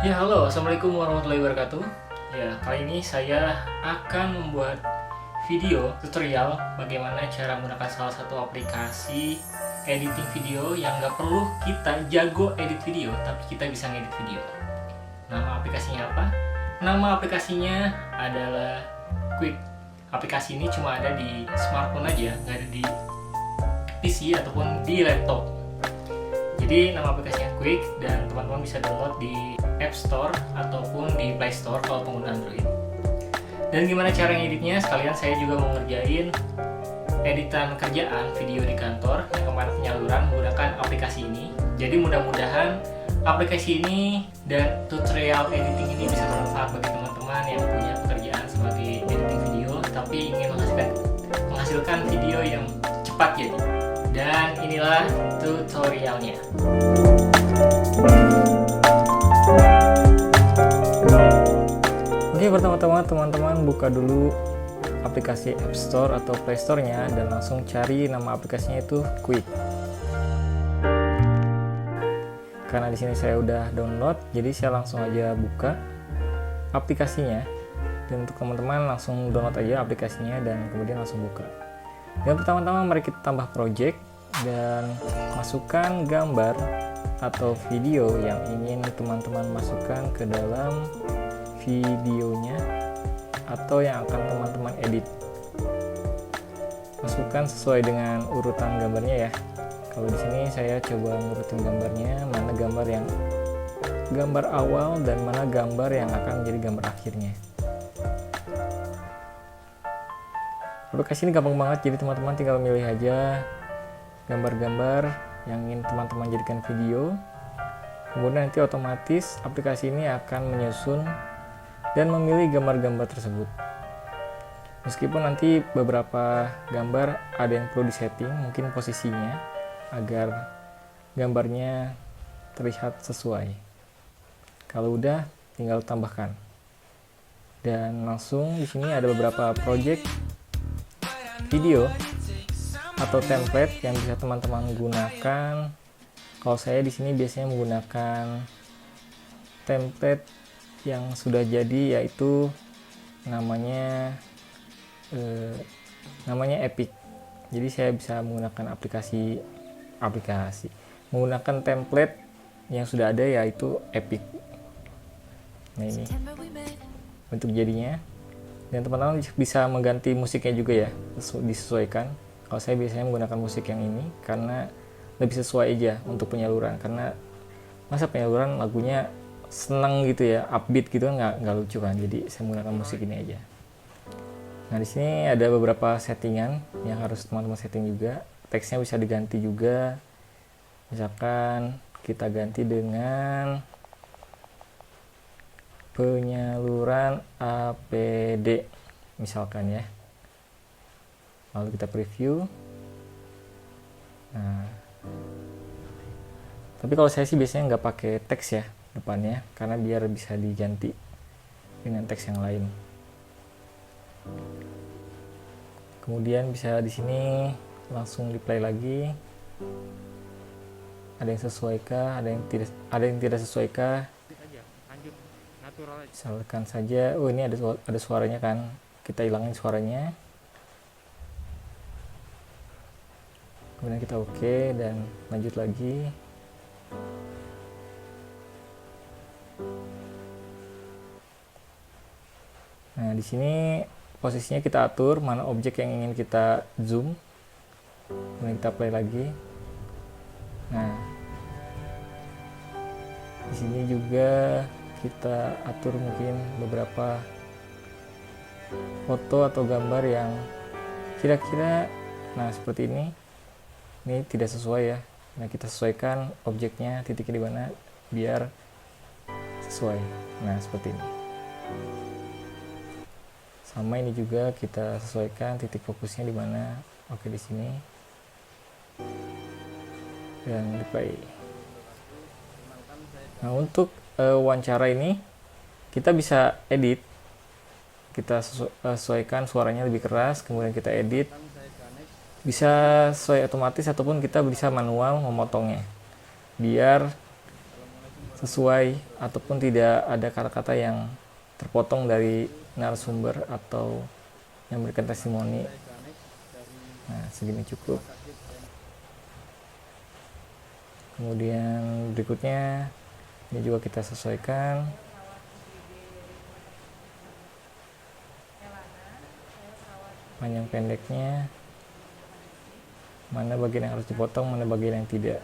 Ya, halo, assalamualaikum warahmatullahi wabarakatuh. Ya, kali ini saya akan membuat video tutorial bagaimana cara menggunakan salah satu aplikasi editing video yang nggak perlu kita jago edit video, tapi kita bisa ngedit video. Nama aplikasinya apa? Nama aplikasinya adalah Quick. Aplikasi ini cuma ada di smartphone aja, nggak ada di PC ataupun di laptop. Jadi nama aplikasinya Quick dan teman-teman bisa download di App Store ataupun di Play Store kalau pengguna Android. Dan gimana cara ngeditnya? Sekalian saya juga mau ngerjain editan kerjaan video di kantor yang kemarin penyaluran menggunakan aplikasi ini. Jadi mudah-mudahan aplikasi ini dan tutorial editing ini bisa bermanfaat bagi teman-teman yang punya pekerjaan sebagai editing video tapi ingin menghasilkan video yang cepat jadi. Dan inilah tutorialnya. Oke, pertama-tama teman-teman buka dulu aplikasi App Store atau Play Store-nya dan langsung cari nama aplikasinya itu Quick. Karena di sini saya udah download, jadi saya langsung aja buka aplikasinya. Dan untuk teman-teman langsung download aja aplikasinya dan kemudian langsung buka. Yang pertama-tama mari kita tambah project dan masukkan gambar atau video yang ingin teman-teman masukkan ke dalam videonya atau yang akan teman-teman edit. Masukkan sesuai dengan urutan gambarnya ya. Kalau di sini saya coba ngurutin gambarnya, mana gambar yang gambar awal dan mana gambar yang akan menjadi gambar akhirnya. Aplikasi ini gampang banget, jadi teman-teman tinggal milih aja gambar-gambar yang ingin teman-teman jadikan video. Kemudian nanti otomatis aplikasi ini akan menyusun dan memilih gambar-gambar tersebut. Meskipun nanti beberapa gambar ada yang perlu disetting, mungkin posisinya agar gambarnya terlihat sesuai. Kalau udah, tinggal tambahkan. Dan langsung di sini ada beberapa project video atau template yang bisa teman-teman gunakan. Kalau saya di sini biasanya menggunakan template yang sudah jadi, yaitu namanya Epic. Jadi saya bisa menggunakan aplikasi menggunakan template yang sudah ada, yaitu Epic. Nah, ini untuk jadinya. Dan teman-teman bisa mengganti musiknya juga ya, disesuaikan. Kalau saya biasanya menggunakan musik yang ini karena lebih sesuai aja untuk penyaluran, karena masa penyaluran lagunya senang gitu ya, upbeat gitu kan nggak lucu kan, jadi saya menggunakan musik ini aja. Nah, di sini ada beberapa settingan yang harus teman-teman setting juga. Teksnya bisa diganti juga, misalkan kita ganti dengan penyaluran APD misalkan ya. Lalu kita preview. Nah, tapi kalau saya sih biasanya nggak pakai teks ya depannya, karena biar bisa diganti dengan teks yang lain. Kemudian bisa di sini langsung di play lagi. Ada yang sesuaikah, ada yang tidak sesuaikah. Misalkan saja, oh ini ada suaranya kan, kita hilangin suaranya. Kemudian kita oke dan lanjut lagi. Nah, di sini posisinya kita atur mana objek yang ingin kita zoom. Kemudian kita play lagi. Nah, di sini juga kita atur mungkin beberapa foto atau gambar yang kira-kira, nah seperti ini tidak sesuai ya. Nah, kita sesuaikan objeknya, titiknya di mana biar sesuai. Nah, seperti ini. Sama ini juga kita sesuaikan titik fokusnya di mana. Oke, di sini. Dan di play. Nah, untuk wawancara ini kita bisa edit, kita sesuaikan suaranya lebih keras, kemudian kita edit, bisa sesuai otomatis ataupun kita bisa manual memotongnya biar sesuai ataupun tidak ada kata-kata yang terpotong dari narasumber atau yang memberikan testimoni. Nah, segini cukup. Kemudian berikutnya ini juga kita sesuaikan. Panjang pendeknya, mana bagian yang harus dipotong, mana bagian yang tidak.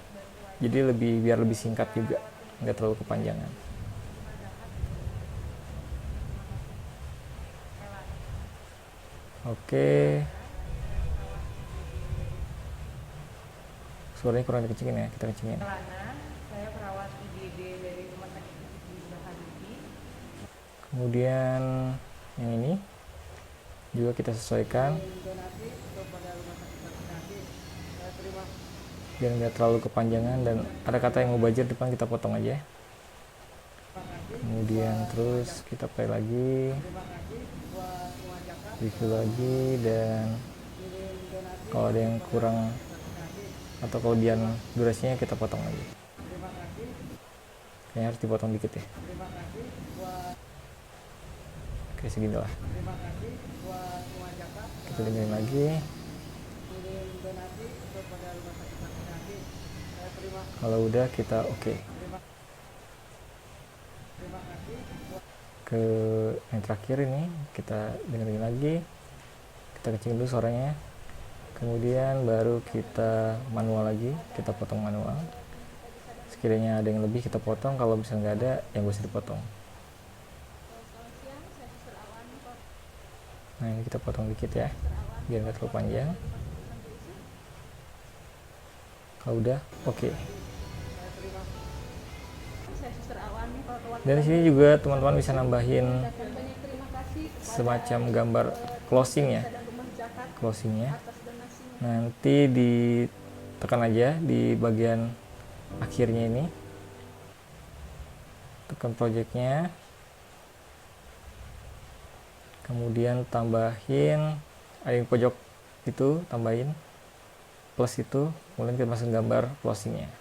Jadi biar lebih singkat juga, nggak terlalu kepanjangan. Oke. Suaranya kurang dikecilin ya, kita kecilin. Saya perawat IGD dari Rumah Sakit Habibi. Kemudian yang ini juga kita sesuaikan biar nggak terlalu kepanjangan, dan ada kata yang mubazir depan kita potong aja. Kemudian terus kita play lagi, review lagi, dan kalau ada yang kurang atau kelebihan durasinya kita potong lagi. Kayaknya harus dipotong dikit ya. Oke, segini lah. Kita dengerin lagi. Kalau udah kita oke. Ke yang terakhir ini kita dengerin lagi. Kita kecilin dulu suaranya. Kemudian baru kita manual lagi, kita potong manual. Sekiranya ada yang lebih kita potong, kalau misalnya nggak ada yang bisa dipotong. Nah, ini kita potong dikit ya, biar nggak terlalu panjang. Kalau udah, oke. Dan di sini juga teman-teman bisa nambahin semacam gambar closing ya, closingnya. Nanti ditekan aja di bagian akhirnya ini, tekan projectnya, kemudian tambahin ada yang pojok itu, tambahin plus itu, kemudian kita masuk gambar closingnya,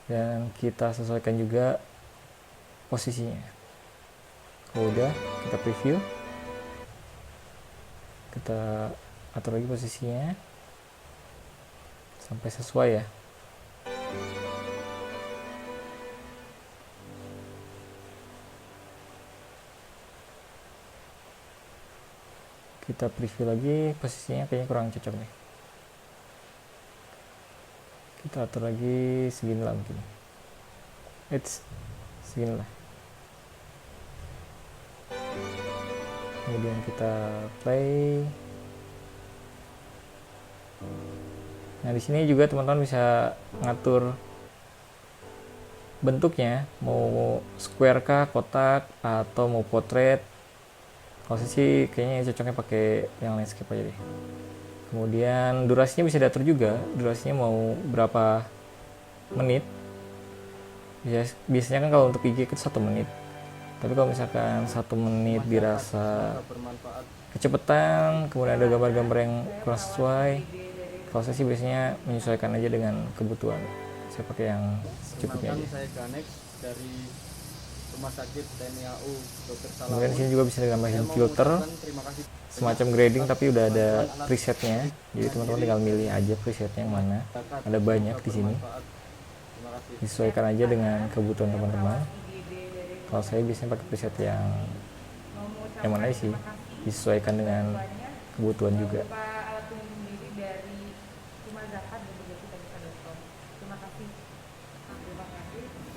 dan kita sesuaikan juga posisinya. Kalau udah, kita preview, kita atur lagi posisinya sampai sesuai ya. Kita preview lagi, posisinya kayaknya kurang cocok nih. Kita atur lagi segini lah mungkin. Segini lah. Kemudian kita play. Nah, di sini juga teman-teman bisa ngatur bentuknya, mau square kah, kotak, atau mau portrait. Kalau saya sih kayaknya cocoknya pakai yang landscape aja deh. Kemudian durasinya bisa diatur juga, durasinya mau berapa menit. Biasanya kan kalau untuk IG itu 1 menit. Tapi kalau misalkan 1 menit dirasa kecepatan, kemudian ada gambar-gambar yang kurang sesuai, kalau saya sih biasanya menyesuaikan aja dengan kebutuhan. Saya pakai yang secukupnya aja. Saya Ganex dari Rumah Sakit TNI AU Dr. Salahuddin. Kemudian di sini juga bisa ditambahin filter, semacam grading tapi udah ada presetnya. Jadi teman-teman tinggal milih aja presetnya yang mana. Ada banyak di sini. Disesuaikan aja dengan kebutuhan teman-teman. Kalau saya biasanya pakai preset yang mana sih, disesuaikan dengan kebutuhan juga.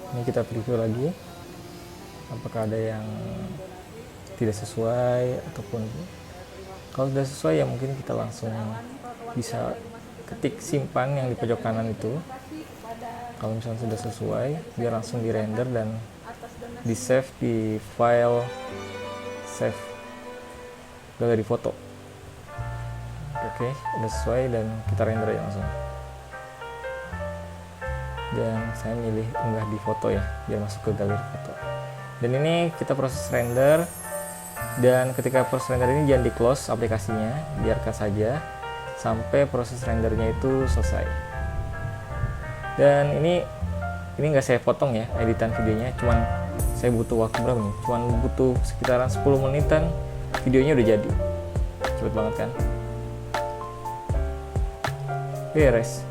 Ini kita preview lagi, apakah ada yang tidak sesuai, ataupun kalau sudah sesuai ya mungkin kita langsung bisa ketik simpan yang di pojok kanan itu. Kalau misalnya sudah sesuai, biar langsung di render dan di save di file save galeri foto. Oke, udah sesuai dan kita render aja langsung. Dan saya milih unggah di foto ya, biar masuk ke galeri foto. Dan ini kita proses render, dan ketika proses render ini jangan di close aplikasinya, biarkan saja sampai proses rendernya itu selesai. Dan ini ini nggak saya potong ya editan videonya, cuman saya butuh waktu berapa nih? Cuman butuh sekitaran 10 menitan, videonya udah jadi. Cepet banget kan? Beres.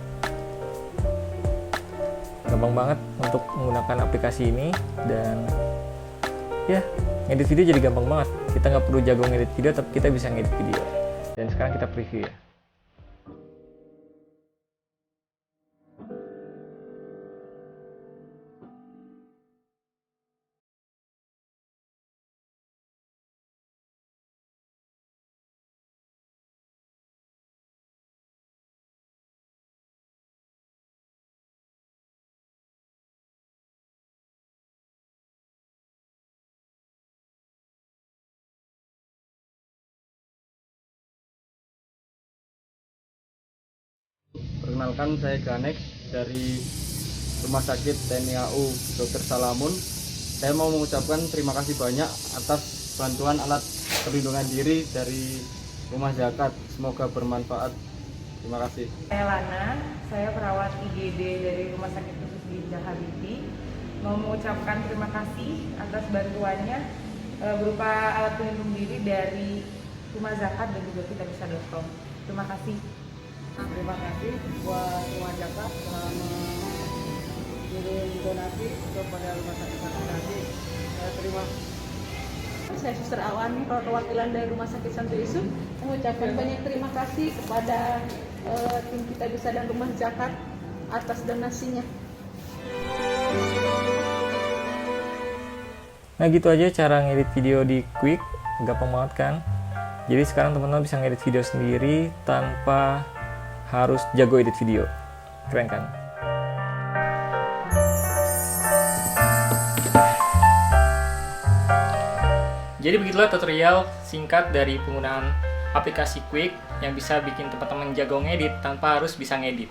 Gampang banget untuk menggunakan aplikasi ini, dan ya, ngedit video jadi gampang banget. Kita nggak perlu jago ngedit video, tapi kita bisa ngedit video. Dan sekarang kita preview ya. Perkenalkan, saya Ganex dari Rumah Sakit TNI AU Dr. Salamun. Saya mau mengucapkan terima kasih banyak atas bantuan alat perlindungan diri dari Rumah Zakat. Semoga bermanfaat. Terima kasih. Saya Lana, saya perawat IGD dari Rumah Sakit Khusus Ginjal Habibie. Mau mengucapkan terima kasih atas bantuannya berupa alat pelindung diri dari Rumah Zakat dan juga kitabisa.com. Terima kasih. Terima kasih buat Rumah Zakat telah mengirim donasi kepada Rumah Sakit Santi. Saya terima. Saya Suster Awan, perwakilan dari Rumah Sakit Santo Yusuf, mengucapkan banyak terima kasih kepada tim Kitabisa dan Rumah Zakat atas donasinya. Nah gitu aja cara ngedit video di Quick, gampang banget kan? Jadi sekarang teman-teman bisa ngedit video sendiri tanpa harus jago edit video. Keren kan? Jadi begitulah tutorial singkat dari penggunaan aplikasi Quick yang bisa bikin teman-teman jago ngedit tanpa harus bisa ngedit.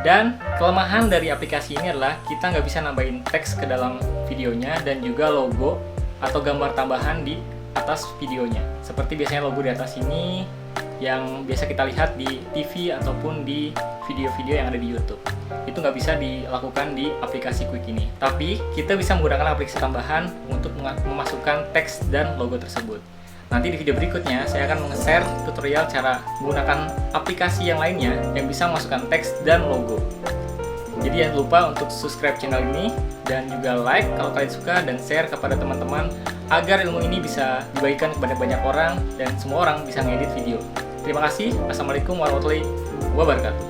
Dan kelemahan dari aplikasi ini adalah kita nggak bisa nambahin teks ke dalam videonya dan juga logo atau gambar tambahan di atas videonya. Seperti biasanya logo di atas ini yang biasa kita lihat di TV ataupun di video-video yang ada di YouTube. Itu nggak bisa dilakukan di aplikasi Quick ini. Tapi kita bisa menggunakan aplikasi tambahan untuk memasukkan teks dan logo tersebut. Nanti di video berikutnya saya akan nge-share tutorial cara menggunakan aplikasi yang lainnya yang bisa memasukkan teks dan logo. Jadi jangan lupa untuk subscribe channel ini dan juga like kalau kalian suka, dan share kepada teman-teman agar ilmu ini bisa dibagikan kepada banyak orang dan semua orang bisa ngedit video. Terima kasih. Assalamualaikum warahmatullahi wabarakatuh.